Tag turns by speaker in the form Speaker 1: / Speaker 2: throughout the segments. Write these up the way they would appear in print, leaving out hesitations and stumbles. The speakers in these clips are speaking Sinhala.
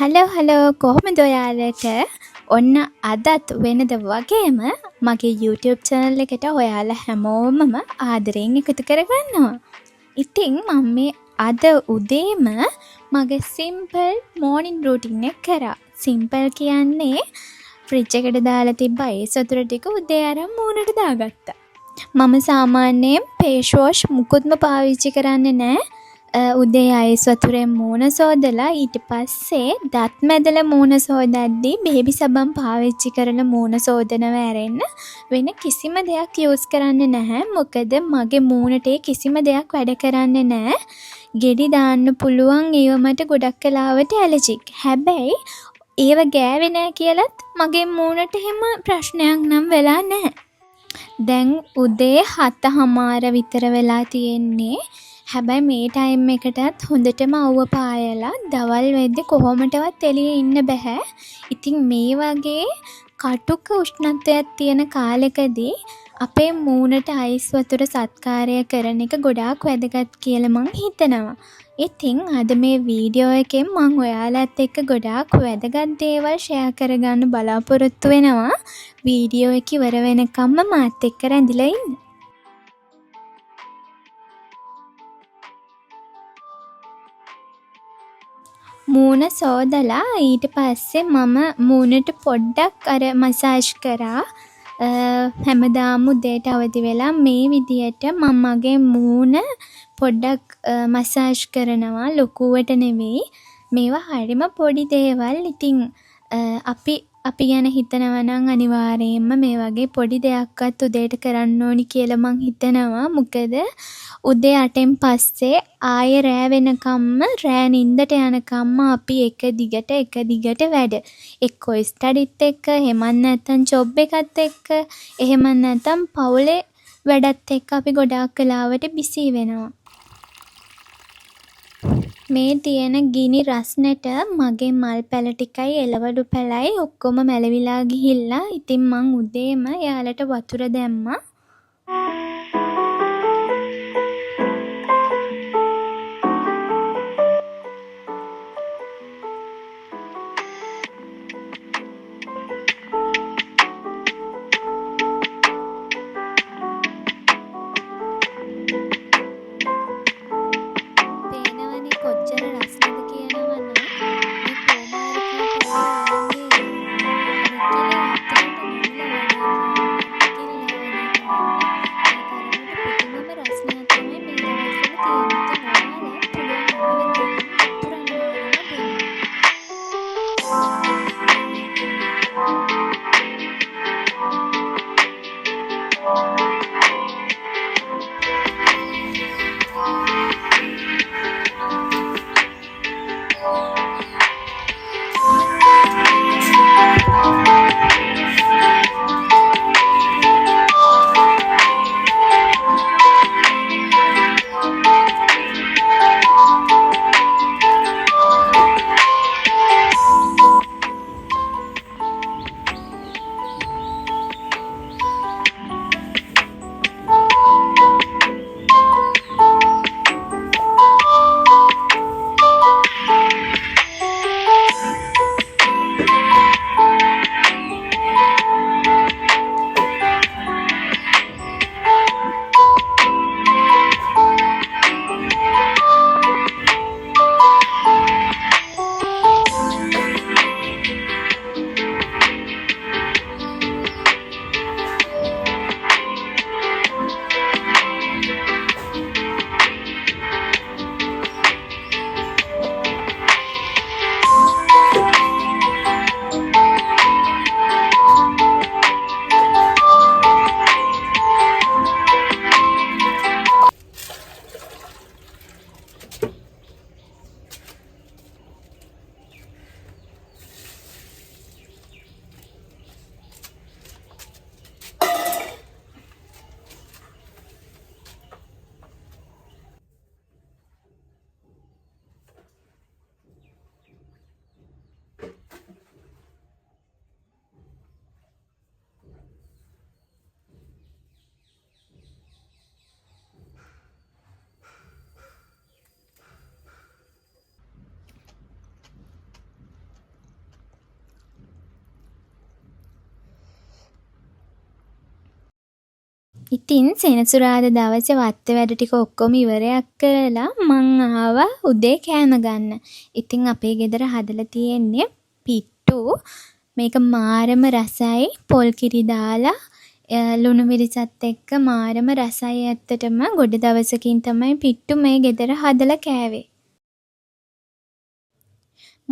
Speaker 1: හලෝ කොහොමද ඔයාලට? ඔන්න අදත් වෙනද වගේම මගේ YouTube channel එකට ඔයාලා හැමෝමම ආදරයෙන් එකතු කරගන්නවා. ඉතින් මම මේ අද උදේම මගේ simple morning routine එක කරා. simple කියන්නේ ෆ්‍රිජ් එකට දාලා තිබ්බ අයිස් වතුර ටික උදේ අරන් මූණට දාගත්තා. මම සාමාන්‍යයෙන් face wash මුකුත්ම පාවිච්චි කරන්නේ නැහැ. උදේ අයිස් වතුරෙන් මූණ සෝදලා ඊට පස්සේ දත් මැදලා මූණ සෝදද්දී බේබි සබන් පාවිච්චි කරලා මූණ සෝදනව ඇරෙන්න වෙන කිසිම දෙයක් යූස් කරන්නේ නැහැ. මොකද මගේ මූණට කිසිම දෙයක් වැඩ කරන්නේ නැහැ. ගෙඩි දාන්න පුළුවන් ඒව මට ගොඩක් කලාවට ඇලර්ජික්. හැබැයි ඒව ගෑවේ නැහැ කියලත් මගේ මූණට එහෙම ප්‍රශ්නයක් නම් වෙලා නැහැ. දැන් උදේ 7:00 විතර වෙලා තියෙන්නේ. හැබැයි මේ ටයිම් එකටත් හොඳටම අවුව පායලා දවල් වෙද්දි කොහොමටවත් එළියේ ඉන්න බෑ. ඉතින් මේ වගේ කටුක උෂ්ණත්වයක් තියෙන කාලෙකදී අපේ මූණට අයිස් වතුර සත්කාරය කරන එක ගොඩාක් වැදගත් කියලා මං හිතනවා. ඉතින් අද මේ වීඩියෝ එකෙන් මං ඔයාලත් එක්ක ගොඩාක් වැදගත් දේවල් ෂෙයා කරගන්න බලාපොරොත්තු වෙනවා. වීඩියෝ එක ඉවර වෙනකම්ම මාත් එක්ක රැඳිලා ඉන්න. මූණ සෝදලා ඊට පස්සේ මම මූණට පොඩ්ඩක් අර මසාජ් කරා. හැමදාම උදේට අවදි වෙලා මේ විදියට මම මගේ මූණ පොඩ්ඩක් මසාජ් කරනවා. ලොකුවට නෙවෙයි. මේවා හරිම පොඩි දේවල්. ඉතින් අපි ගැන හිතනවා නම් අනිවාර්යයෙන්ම මේ වගේ පොඩි දෙයක්වත් උදේට කරන්න ඕනි කියලා මං හිතනවා. මොකද උදේ 8න් පස්සේ ආයෙ රෑ වෙනකම්ම රෑ නින්දට යනකම්ම අපි එක දිගට වැඩ. එක්කෝ ස්ටඩිත් එක්ක, එහෙමත් නැත්නම් ජොබ් එකත් එක්ක, එහෙමත් නැත්නම් පවුලේ වැඩත් එක්ක අපි ගොඩාක් වෙලාවට බිසි වෙනවා. මේ තියෙන ගිනි රස්නෙට මගේ මල් පැල ටිකයි එළවලු පැලයි ඔක්කොම මැලවිලා ගිහිල්ලා. ඉතින් මං උදේම එයාලට වතුර දැම්මා. කොච්චර රස්නද කියනවනම් මේ කොමාරිකා ඉතින් සෙනසුරාදා දවසේ වත්ත වැඩ ටික ඔක්කොම ඉවරයක් කරලා මං ආවා උදේ කෑම ගන්න. ඉතින් අපේ ගෙදර හදලා තියෙන්නේ පිට්ටු. මේක මාරම රසයි පොල් කිරි දාලා ලුණු මිරිසත් එක්ක මාරම රසයි ඇත්තටම. ගොඩ දවසකින් තමයි පිට්ටු මේ ගෙදර හදලා කෑවේ.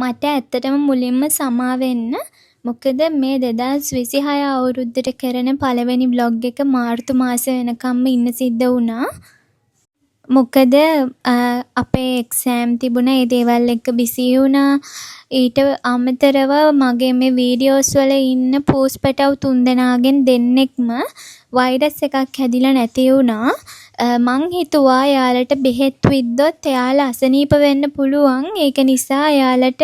Speaker 1: මට ඇත්තටම මුලින්ම සමා වෙන්න. මොකද මේ 2026 අවුරුද්දට කරන පළවෙනි බ්ලොග් එක මාර්තු මාසෙ වෙනකම්ම ඉන්න සිද්ධ වුණා. මොකද අපේ එක්සෑම් තිබුණා. ඒ දේවල් එක්ක බිසි වුණා. ඊට අමතරව මගේ මේ වීඩියෝස් වල ඉන්න පූස් පැටව් 3 දෙනාගෙන් දෙන්නෙක්ම වෛරස් එකක් හැදිලා නැති වුණා. මං හිතුවා එයාලට බෙහෙත් විද්දොත් එයාලා අසනීප වෙන්න පුළුවන්. ඒක නිසා එයාලට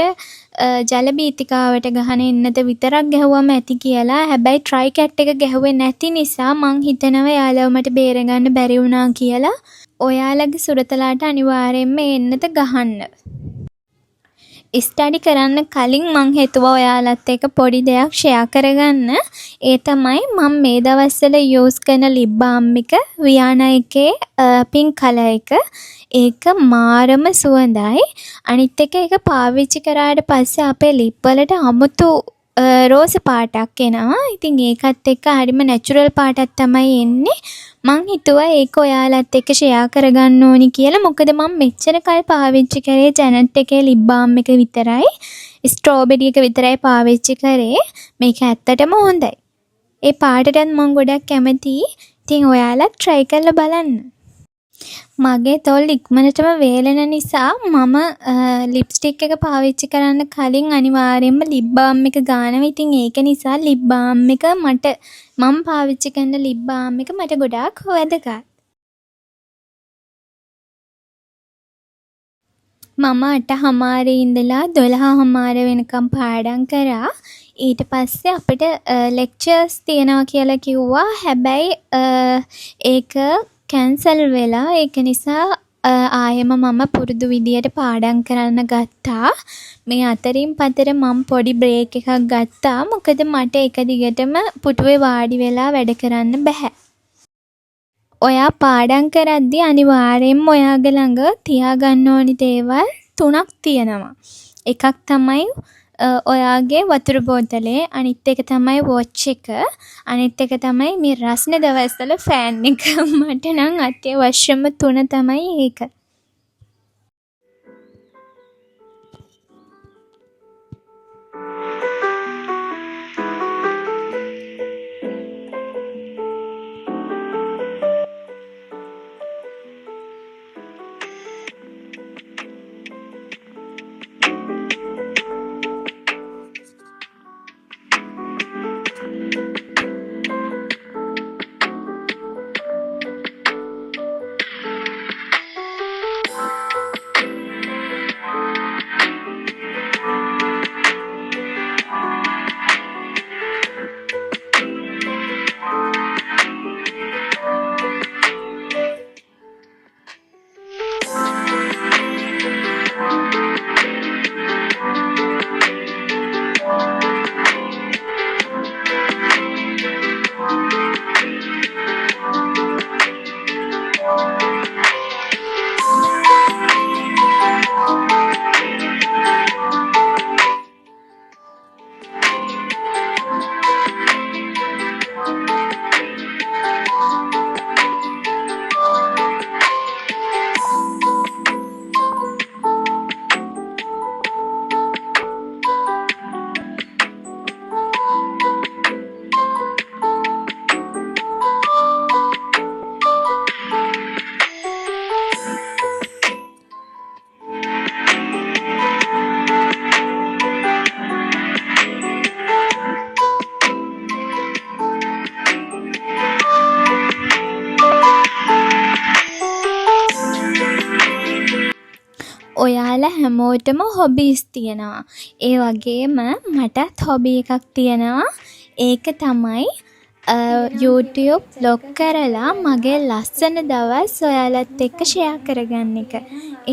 Speaker 1: ජල බීතිකාවට ගහන එන්නත විතරක් ගැහුවම ඇති කියලා. හැබැයි ට්‍රයිකැට් එක ගැහුවේ නැති නිසා මං හිතනවා එයාලව මට බේරගන්න බැරි වුණා කියලා. ඔයාලගේ සුරතලාට අනිවාර්යෙන්ම එන්නත ගහන්න. ස්ටඩි කරන්න කලින් මං හිතුවා ඔයාලත් එක්ක පොඩි දෙයක් ෂෙයා කරගන්න. ඒ තමයි මම මේ දවස්වල යූස් කරන ලිප් බාම් එක වියානා එකේ පින්ක් කලර් එක. ඒක මාරම සුවඳයි. අනිත් එක ඒක පාවිච්චි කරාට පස්සේ අපේ ලිප් වලට අමුතු රෝස පාටක් එනවා. ඉතින් ඒකත් එක්ක හරිම නැචරල් පාටක් තමයි එන්නේ. මං හිතුවා ඒක ඔයාලත් එක්ක ෂෙයා කරගන්න ඕනි කියලා. මොකද මම මෙච්චර කල් පාවිච්චි කරේ ජැනට් එකේ ලිප් බාම් එක විතරයි. ස්ට්‍රෝබෙරි එක විතරයි පාවිච්චි කරේ. මේක ඇත්තටම හොඳයි. ඒ පාටටත් මම ගොඩක් කැමතියි. ඉතින් ඔයාලත් try කරලා බලන්න. මගේ තොල් ඉක්මනටම වේලෙන නිසා මම ලිප්ස්ටික් එක පාවිච්චි කරන්න කලින් අනිවාර්යයෙන්ම ලිප් බාම් එක ගන්නවා. ඉතින් ඒක නිසා ලිප් බාම් එක මම පාවිච්චි කරන ලිප් බාම් එක මට ගොඩාක් වැදගත්. මම 8:00 ඉඳලා 12:00 වෙනකම් පාඩම් කරා. ඊට පස්සේ අපිට ලෙක්චර්ස් තියෙනවා කියලා කිව්වා. හැබැයි ඒක කැන්සල් වෙලා. ඒක නිසා ආයෙම මම පුරුදු විදියට පාඩම් කරන්න ගත්තා. මේ අතරින් පතර මම පොඩි බ්‍රේක් එකක් ගත්තා. මොකද මට එක දිගටම පුටුවේ වාඩි වෙලා වැඩ කරන්න බෑ. ඔයා පාඩම් කරද්දී අනිවාර්යෙන්ම ඔයාගේ ළඟ තියාගන්න ඕනි දේවල් 3ක් තියෙනවා. එකක් තමයි ඔයාගේ වතුර බෝතලේ. අනිත් එක තමයි වොච් එක. අනිත් එක තමයි මේ රස්නේ දවස්වල ෆෑන් එක. මට නම් අත්‍යවශ්‍යම 3 තමයි ඒක. ඔයාලා හැමෝටම හොබීස් තියෙනවා. ඒ වගේම මටත් හොබි එකක් තියෙනවා. ඒක තමයි YouTube vlog කරලා මගේ ලස්සන දවස් ඔයාලත් එක්ක ෂෙයා කරගන්න එක.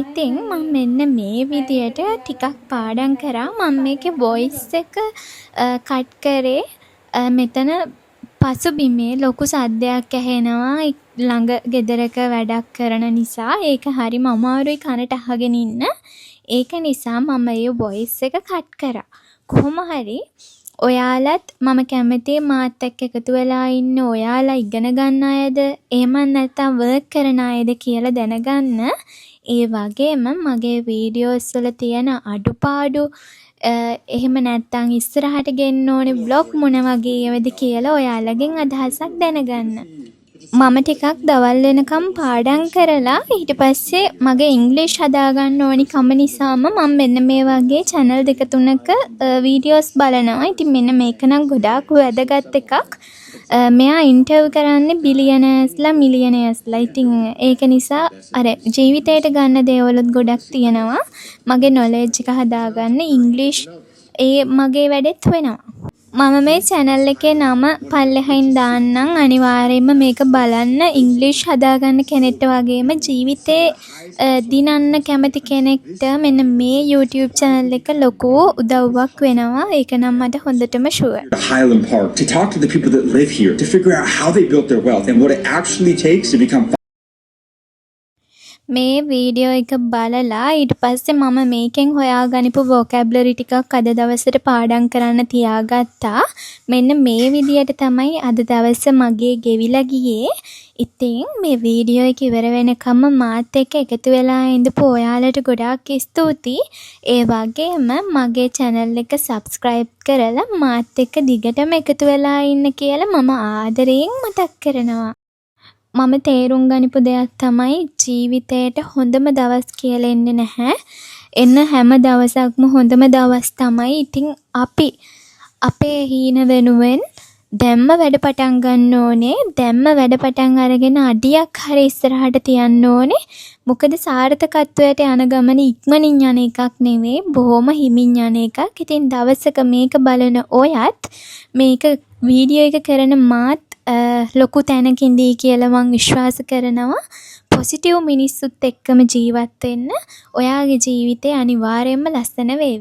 Speaker 1: ඉතින් මම මෙන්න මේ විදියට ටිකක් පාඩම් කරා. මම මේකේ voice එක කට් කරේ. මෙතන පසුබිමේ ලොකු සද්දයක් ඇහෙනවා ළඟ ගෙදරක වැඩක් කරන නිසා. ඒක හරිම අමාරුයි කනට අහගෙන ඉන්න. ඒක නිසා මම ඒ වොයිස් එක කට් කරා. කොහොම හරි ඔයාලත් මම කැමතියි මාත් එක්ක එකතු වෙලා ඉන්න ඔයාලා ඉගෙන ගන්න අයද එහෙම නැත්නම් වර්ක් කරන අයද කියලා දැනගන්න. ඒ වගේම මගේ වීඩියෝස් වල තියෙන අඩුපාඩු එහෙම නැත්නම් ඉස්සරහට ගෙන්න ඕනේ බ්ලොග් මොන වගේ ඒවාද කියලා ඔයාලගෙන් අදහසක් දැනගන්න. මම ටිකක් දවල් වෙනකම් පාඩම් කරලා ඊට පස්සේ මගේ ඉංග්‍රීසි හදාගන්න ඕනි කම නිසාම මම මෙන්න මේ වගේ channel 2-3ක වීඩියෝස් බලනවා. ඉතින් මෙන්න මේක නම් ගොඩාක් වැදගත් එකක්. මෙයා ඉන්ටර්වයුව කරන්නේ බිලියනර්ස්ලා මිලියනර්ස්ලා. ඉතින් ඒක නිසා අර ජීවිතේට ගන්න දේවලුත් ගොඩක් තියෙනවා. මගේ නොලෙජ් එක හදාගන්න ඉංග්‍රීසි මගේ වැඩෙත් වෙනවා. මම මේ channel එකේ නම පල්ලෙහින් දාන්නම්. අනිවාර්යයෙන්ම මේක බලන්න. ඉංග්‍රීසි හදාගන්න කෙනෙක්ට වගේම ජීවිතේ දිනන්න කැමති කෙනෙක්ට මෙන්න මේ YouTube channel එක ලොකු උදව්වක් වෙනවා. ඒක නම් මට හොඳටම sure.
Speaker 2: Highland Park to talk to the people that live here to figure out how they built their wealth and what it actually takes to become
Speaker 1: මේ වීඩියෝ එක බලලා ඊට පස්සේ මම මේකෙන් හොයාගනිපු vocabulary ටිකක් අද දවසට පාඩම් කරන්න තියාගත්තා. මෙන්න මේ විදියට තමයි අද දවස මගේ ගෙවිලා ගියේ. ඉතින් මේ වීඩියෝ එක ඉවර වෙනකම් මාත් එක්ක එකතු වෙලා ඉඳපු ඔයාලට ගොඩාක් ස්තුතියි. ඒ වගේම මගේ channel එක subscribe කරලා මාත් එක්ක දිගටම එකතු වෙලා ඉන්න කියලා මම ආදරයෙන් මතක් කරනවා. මම තේරුම් ගනිපු දෙයක් තමයි ජීවිතේට හොඳම දවස් කියලා එන්නේ නැහැ. එන්න හැම දවසක්ම හොඳම දවස් තමයි. ඉතින් අපි අපේ හීන වෙනුවෙන් දැම්ම වැඩ පටන් ගන්න ඕනේ. දැම්ම වැඩ පටන් අරගෙන අඩියක් හරි ඉස්සරහට තියන්න ඕනේ. මොකද සාර්ථකත්වයට යන ගමන ඉක්මනින් යන එකක් නෙවෙයි, බොහොම හිමින් යන එකක්. ඉතින් දවසක මේක බලන ඔයත් මේක වීඩියෝ එක කරන මාත් ලොකු තැනකින්දී කියලා මං විශ්වාස කරනවා. පොසිටිව් මිනිස්සුත් එක්කම ජීවත් වෙන්න. ඔයාගේ ජීවිතේ අනිවාර්යයෙන්ම ලස්සන වේවි.